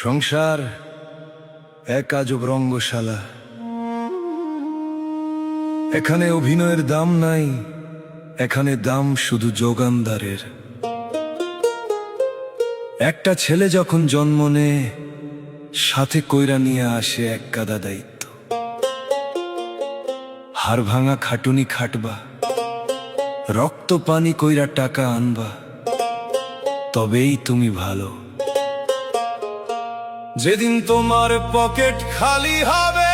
সংসার এক আজব রঙ্গশালা। এখানে অভিনয়ের দাম নাই, এখানে দাম শুধু যোগানদারের। একটা ছেলে যখন জন্ম নেয়, সাথে কইরা নিয়ে আসে এক গাদা দায়িত্ব। হাড় ভাঙা খাটুনি খাটবা, রক্ত পানি কইরা টাকা আনবা, তবেই তুমি ভালো। যেদিন তোমার পকেট খালি হবে,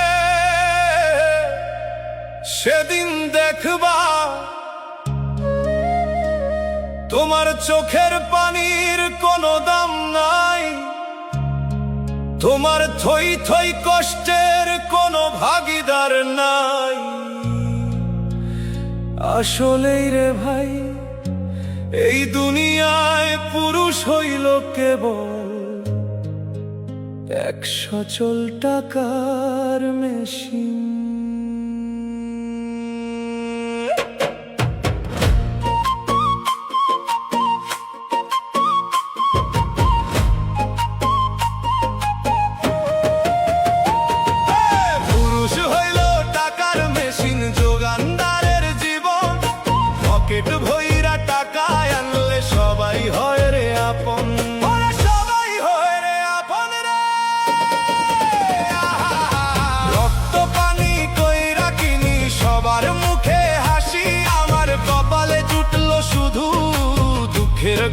সেদিন দেখবা তোমার চোখের পানির কোনো দাম নাই, তোমার থই থই কষ্টের কোনো ভাগিদার নাই। আসলেই রে ভাই, এই দুনিয়ায় পুরুষ হইল কেবল এক সচল টাকার মেশিন। পুরুষ হইল টাকার মেশিন, যোগানদারের জীবন। পকেট ভইরা টাকা আনলে সবাই হয় রে আপন।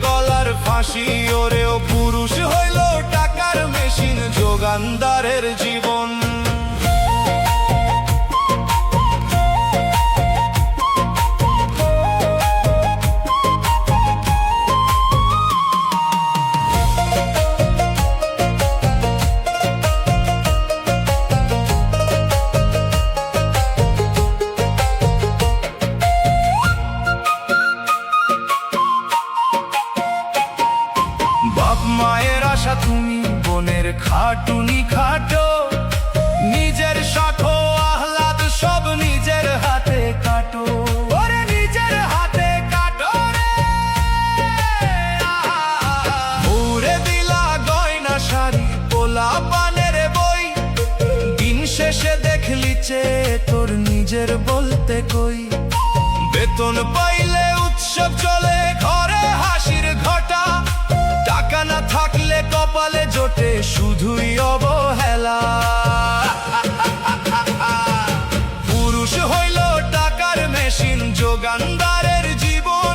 গলার ফাঁসি ওরেও পুরুষ হইল টাকার মেশিন, যোগানদারের জীবন। মায়ের আশা তুমি, বোনের খাটুনি খাটো, নিজের সাথো আহ্লাদ সব নিজের হাতে কাটো। ওরে নিজের হাতে কাটো রে, উড়ে দিলা গয়না শাড়ি, পোলা পানের বই। দিন শেষে দেখলি চেয়ে তোর নিজের বলতে কই। বেতন পাইলে উৎসব চলে ঘরে হাসির ঘটা, টাকা না থাকলে কপালে জোটে শুধুই অবহেলা। পুরুষ হইল টাকার মেশিন, যোগানদারের জীবন।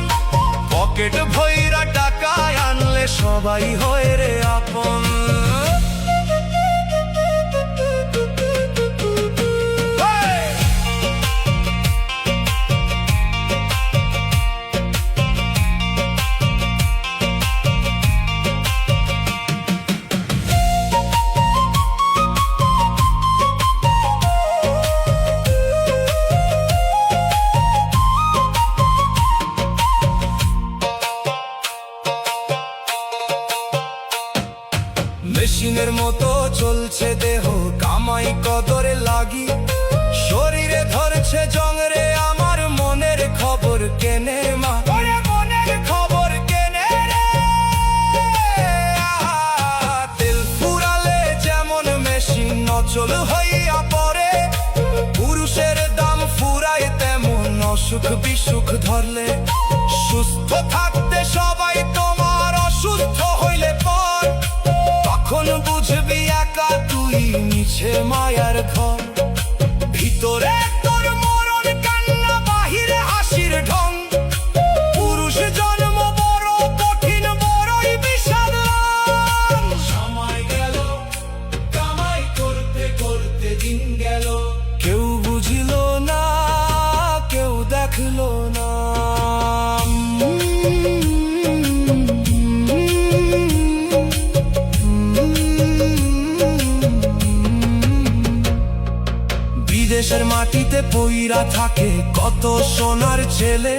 পকেট ভইরা টাকা আনলে সবাই হয় রে আপন। মেশিনের মতো চলছে দেহ, কামাই কদরে লাগি। শরীরে ধরছে জংরে আমার মনের খবর কেনে মা। মনের খবর কেনে রে, তেল ফুরালে যেমন মেশিন অচল হইয়া পড়ে। পুরুষের দাম ফুরায় তেমন অসুখ বিসুখ ধরলে। সুস্থ থাকতে সবাই তোমার, অসুস্থ হইলে পর তখন বুঝবি একা তুই নিচে মায়ার ঘর। ভিতরে তোর মরণ কান্না, বাহিরে হাসির ঢং। পুরুষ জন্ম বড় কঠিন, বড়ই বিষাদ। সময় গেল কামাই করতে করতে, দিন গেল কেউ বুঝিল না, কেউ দেখলো না। দেশের মাটিতে পইরা থাকে কত সোনার ছেলে,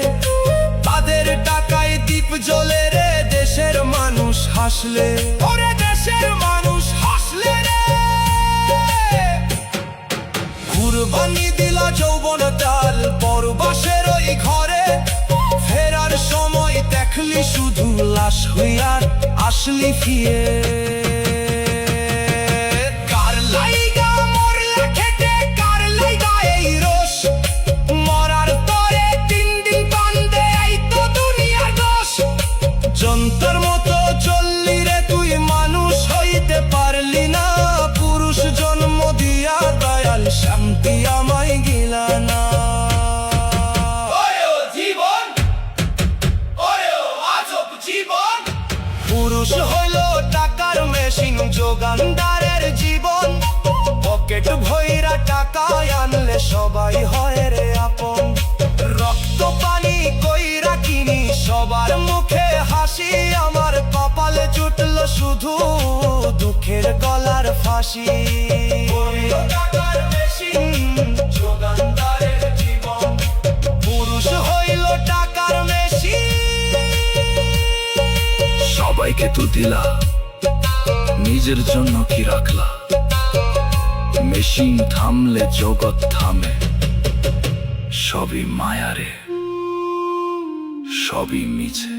তাদের টাকায় দ্বীপ জ্বলে রে। দেশের মানুষ হাসলে, ওরে দেশের মানুষ হাসলে রে। কুরবানি দিলা যৌবন তাল পরবাসের ওই ঘরে। ফেরার সময় দেখলি শুধু লাশ হইয়া আসলি ফিরে। পারলি না, পুরুষ জন্ম দিয়া দয়াল শান্তি আমায় গিলা না। পুরুষ হইল টাকার মেশিন, যোগানদারের জীবন। পকেট ভইরা টাকা আনলে সবাই হয় রে আপন। রক্ত পানি কইরা কিনি সবার মুখে হাসি, আমার কপালে জুটল শুধু দুঃখের গলার ফাঁসি। টাকার মেশিন, যোগানদারের জীবন। পুরুষ হইল টাকার মেশিন। সবাইকে তো দিলা, নিজের জন্য কি রাখলা? মেশিন থামলে জগৎ থামে, সবই মায়ারে, সবই মিছে।